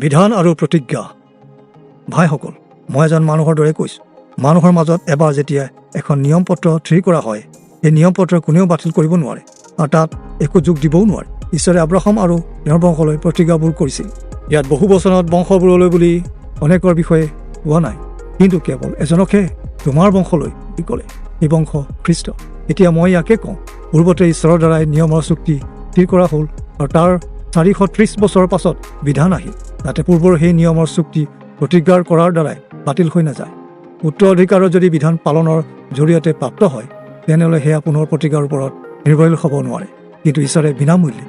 বিধান আৰু প্ৰতিজ্ঞা। ভাইসকল, মই এজন মানুহৰ দৰে কৈছোঁ, মানুহৰ মাজত এবাৰ যেতিয়া এখন নিয়ম পত্ৰ থিৰ কৰা হয়, সেই নিয়ম পত্ৰ কোনেও বাতিল কৰিব নোৱাৰে আৰু তাত একো যোগ দিবও নোৱাৰে। ঈশ্বৰে আব্ৰাহাম আৰু তেওঁৰ বংশলৈ প্ৰতিজ্ঞাবোৰ কৰিছিল। ইয়াত বহু বচনত বংশবোৰলৈ বুলি অনেকৰ বিষয়ে কোৱা নাই, কিন্তু কেৱল এজনকহে তোমাৰ বংশলৈ বুলি ক'লে, এই বংশ খ্ৰীষ্ট। এতিয়া মই ইয়াকে কওঁ, পূৰ্বতে ঈশ্বৰৰ দ্বাৰাই নিয়মৰ চুক্তি স্থিৰ কৰা হ'ল আৰু তাৰ 430 বছৰৰ পাছত বিধান আহিল, যাতে পূৰ্বৰ সেই নিয়মৰ চুক্তি প্ৰতিজ্ঞাৰ কৰাৰ দ্বাৰাই বাতিল হৈ নাযায়। উত্তৰাধিকাৰৰ যদি বিধান পালনৰ জৰিয়তে প্ৰাপ্ত হয়, তেনেহ'লে সেয়া পুনৰ প্ৰতিজ্ঞাৰ ওপৰত নিৰ্ভৰশীল হ'ব নোৱাৰে। কিন্তু ঈশ্বৰে বিনামূল্যে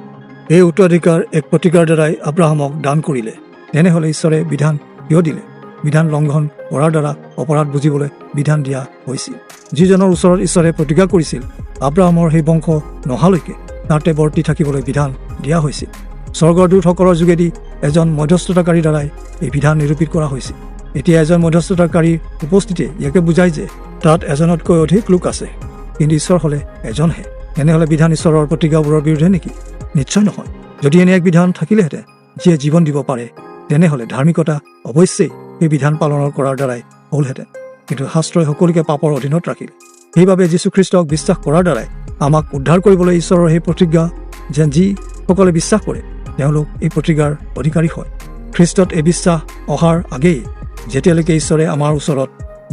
এই উত্তৰাধিকাৰ এক প্ৰতিজ্ঞাৰ দ্বাৰাই আব্ৰাহামক দান কৰিলে। তেনেহ'লে ঈশ্বৰে বিধান কিয় দিলে? বিধান লংঘন কৰাৰ দ্বাৰা অপৰাধ বুজিবলৈ বিধান দিয়া হৈছিল। যিজনৰ ওচৰত ঈশ্বৰে প্ৰতিজ্ঞা কৰিছিল, আব্ৰাহামৰ সেই বংশ নহালৈকে তাতে বৰ্তি থাকিবলৈ বিধান দিয়া হৈছিল। স্বৰ্গৰ দূতসকলৰ যোগেদি এজন মধ্যস্থতাকাৰীৰ দ্বাৰাই এই বিধান নিৰূপিত কৰা হৈছিল। এতিয়া এজন মধ্যস্থতাকাৰীৰ উপস্থিতিয়ে ইয়াকে বুজায় যে তাত এজনতকৈ অধিক লোক আছে, কিন্তু ঈশ্বৰ হ'লে এজনহে। তেনেহ'লে বিধান ঈশ্বৰৰ প্ৰতিজ্ঞাবোৰৰ বিৰুদ্ধে নেকি? নিশ্চয় নহয়। যদি এনে এক বিধান থাকিলেহেঁতেন যিয়ে জীৱন দিব পাৰে, তেনেহ'লে ধাৰ্মিকতা অৱশ্যেই সেই বিধান পালনৰ কৰাৰ দ্বাৰাই হ'লহেঁতেন। কিন্তু শাস্ত্ৰই সকলোকে পাপৰ অধীনত ৰাখিল। সেইবাবে যীশুখ্ৰীষ্টক বিশ্বাস কৰাৰ দ্বাৰাই আমাক উদ্ধাৰ কৰিবলৈ ঈশ্বৰৰ সেই প্ৰতিজ্ঞা যেন যিসকলে বিশ্বাস কৰে তেওঁলোক এই প্ৰতিজ্ঞাৰ অধিকাৰী হয়। খ্ৰীষ্টত এই বিশ্বাস অহাৰ আগেয়ে যেতিয়ালৈকে ঈশ্বৰে আমাৰ ওচৰত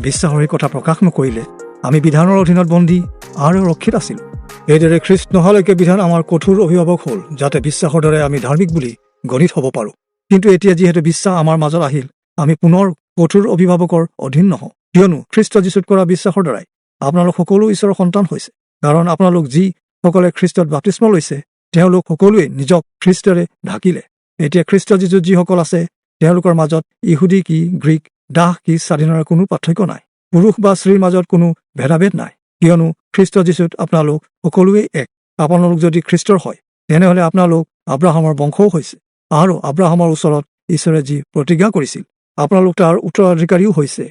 বিশ্বাসৰ এই কথা প্ৰকাশ নকৰিলে, আমি বিধানৰ অধীনত বন্দী আৰু ৰক্ষিত আছিলোঁ। এইদৰে খ্ৰীষ্ট নহালৈকে বিধান আমাৰ কঠোৰ অভিভাৱক হ'ল, যাতে বিশ্বাসৰ দ্বাৰাই আমি ধাৰ্মিক বুলি গণিত হ'ব পাৰোঁ। কিন্তু এতিয়া যিহেতু বিশ্বাস আমাৰ মাজত আহিল, আমি পুনৰ কঠোৰ অভিভাৱকৰ অধীন নহওঁ, কিয়নো খ্ৰীষ্ট যীশুত কৰা বিশ্বাসৰ দ্বাৰাই আপোনালোক সকলো ঈশ্বৰৰ সন্তান হৈছে। কাৰণ আপোনালোক যিসকলে খ্ৰীষ্টত বাপ্তিস্ম লৈছে, তেওঁলোক সকলোৱে নিজক খ্ৰীষ্টৰে ঢাকিলে। এতিয়া খ্ৰীষ্ট যীশুত যিসকল আছে, তেওঁলোকৰ মাজত ইহুদী কি গ্ৰীক, দাস কি স্বাধীনৰ কোনো পাৰ্থক্য নাই, পুৰুষ বা স্ত্ৰীৰ মাজত কোনো ভেদাভেদ নাই, কিয়নো খ্ৰীষ্ট যীশুত আপোনালোক সকলোৱে এক। আপোনালোক যদি খ্ৰীষ্টৰ হয়, তেনেহ'লে আপোনালোক আব্ৰাহামৰ বংশও হৈছে আৰু আব্ৰাহামৰ ওচৰত ঈশ্বৰে যি প্ৰতিজ্ঞা কৰিছিল, আপোনালোক তাৰ উত্তৰাধিকাৰীও হৈছে।